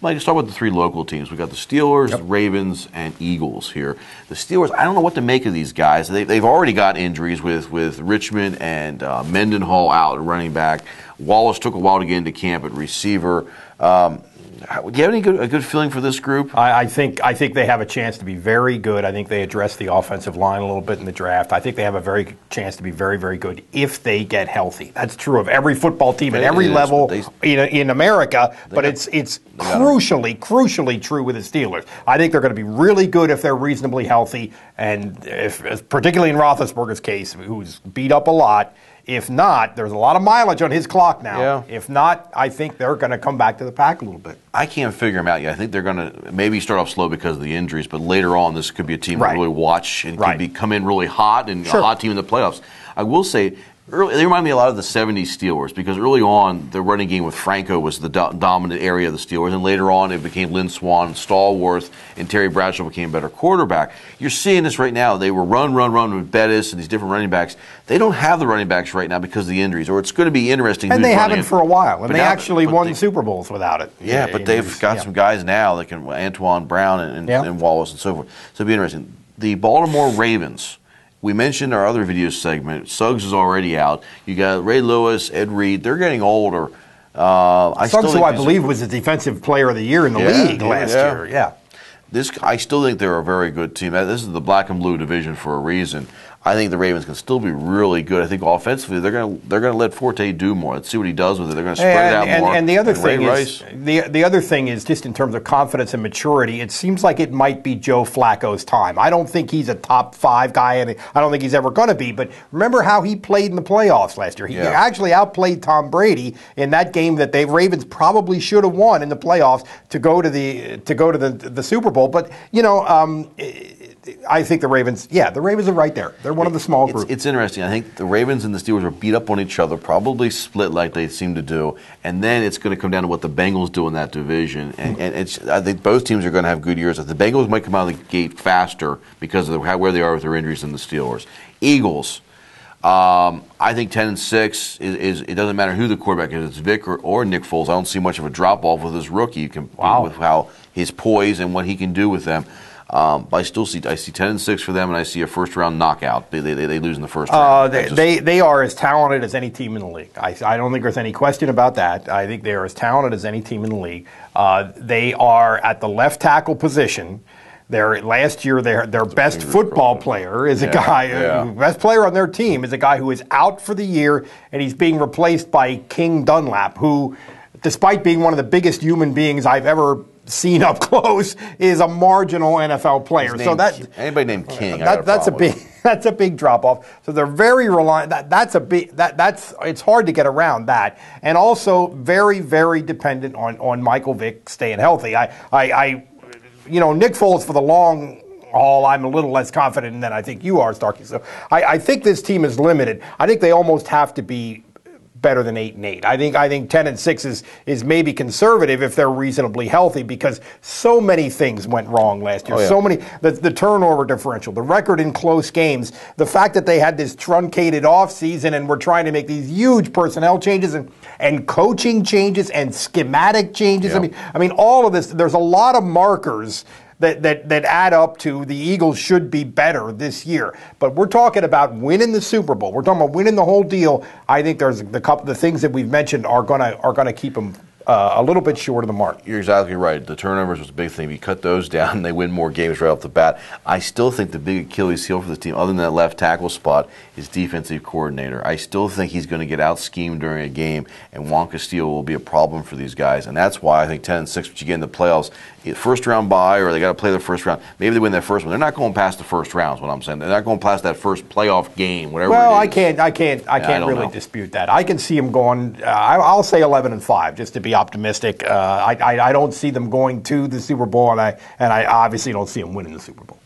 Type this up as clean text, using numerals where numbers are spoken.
Mike, let's talk about the three local teams. We got the Steelers, Ravens, and Eagles here. The Steelers, I don't know what to make of these guys. They've already got injuries with Richmond and Mendenhall out at running back. Wallace took a while to get into camp at receiver. Do you have a good feeling for this group? I think they have a chance to be very good. I think they address the offensive line a little bit in the draft. I think they have a very good chance to be very, very good if they get healthy. That's true of every football team at every level in America, but it's crucially true with the Steelers. I think they're going to be really good if they're reasonably healthy, and particularly in Roethlisberger's case, who's beat up a lot. If not, there's a lot of mileage on his clock now. Yeah. If not, I think they're going to come back to the pack a little bit. I can't figure them out yet. I think they're going to maybe start off slow because of the injuries, but later on this could be a team to really watch and come in really hot and a hot team in the playoffs. I will say, they remind me a lot of the 70s Steelers because early on, the running game with Franco was the dominant area of the Steelers, and later on it became Lynn Swann, Stallworth, and Terry Bradshaw became a better quarterback. You're seeing this right now. They were run with Bettis and these different running backs. They don't have the running backs right now because of the injuries, or it's going to be interesting. And they haven't for a while, and they actually won Super Bowls without it. Yeah, but they've got some guys now that can, Antoine Brown and Wallace and so forth. So it'll be interesting. The Baltimore Ravens. We mentioned our other video segment. Suggs is already out. You got Ray Lewis, Ed Reed. They're getting older. Suggs, who I believe was the defensive player of the year in the league last year. Yeah. I still think they're a very good team. This is the black and blue division for a reason. I think the Ravens can still be really good. I think offensively they're going to let Forte do more. Let's see what he does with it. They're going to spread it out more. And the other thing is the other thing is just in terms of confidence and maturity. It seems like it might be Joe Flacco's time. I don't think he's a top 5 guy, and I don't think he's ever going to be. But remember how he played in the playoffs last year. He actually outplayed Tom Brady in that game that the Ravens probably should have won in the playoffs to go to the Super Bowl. But I think the Ravens are right there. They're one of the small groups. It's interesting. I think the Ravens and the Steelers are beat up on each other, probably split like they seem to do, and then it's going to come down to what the Bengals do in that division. And I think both teams are going to have good years. The Bengals might come out of the gate faster because of where they are with their injuries than the Steelers. Eagles. I think 10-6 is it doesn't matter who the quarterback is. It's Vic or Nick Foles. I don't see much of a drop off with his rookie. With how his poise and what he can do with them. But I see 10-6 for them, and I see a first round knockout. They lose in the first round. They are as talented as any team in the league. I don't think there's any question about that. I think they are as talented as any team in the league. They are at the left tackle position. Last year, their best football player is a guy, best player on their team is a guy who is out for the year, and he's being replaced by King Dunlap, who, despite being one of the biggest human beings I've ever seen up close, is a marginal NFL player. So anybody named King, that's a big drop off. So they're very reliant. It's hard to get around that, and also very, very dependent on Michael Vick staying healthy. Nick Foles for the long haul, I'm a little less confident than I think you are, Starkey. So I think this team is limited. I think they almost have to be better than 8-8. I think 10-6 is maybe conservative if they're reasonably healthy, because so many things went wrong last year. So many, the turnover differential, the record in close games, the fact that they had this truncated offseason and were trying to make these huge personnel changes and coaching changes and schematic changes. I mean all of this. There's a lot of markers that add up to the Eagles should be better this year. But we're talking about winning the Super Bowl. We're talking about winning the whole deal. I think there's the things that we've mentioned are gonna keep them a little bit short of the mark. You're exactly right. The turnovers was a big thing. If you cut those down, they win more games right off the bat. I still think the big Achilles heel for the team, other than that left tackle spot, is defensive coordinator. I still think he's going to get out-schemed during a game, and Juan Castillo will be a problem for these guys. And that's why I think 10-6, but you get in the playoffs, first round bye, or they got to play the first round. Maybe they win that first one. They're not going past the first round, is what I'm saying. They're not going past that first playoff game, whatever it is. I can't really dispute that. I can see them going, I'll say 11-5, just to be optimistic. I don't see them going to the Super Bowl, and I obviously don't see them winning the Super Bowl.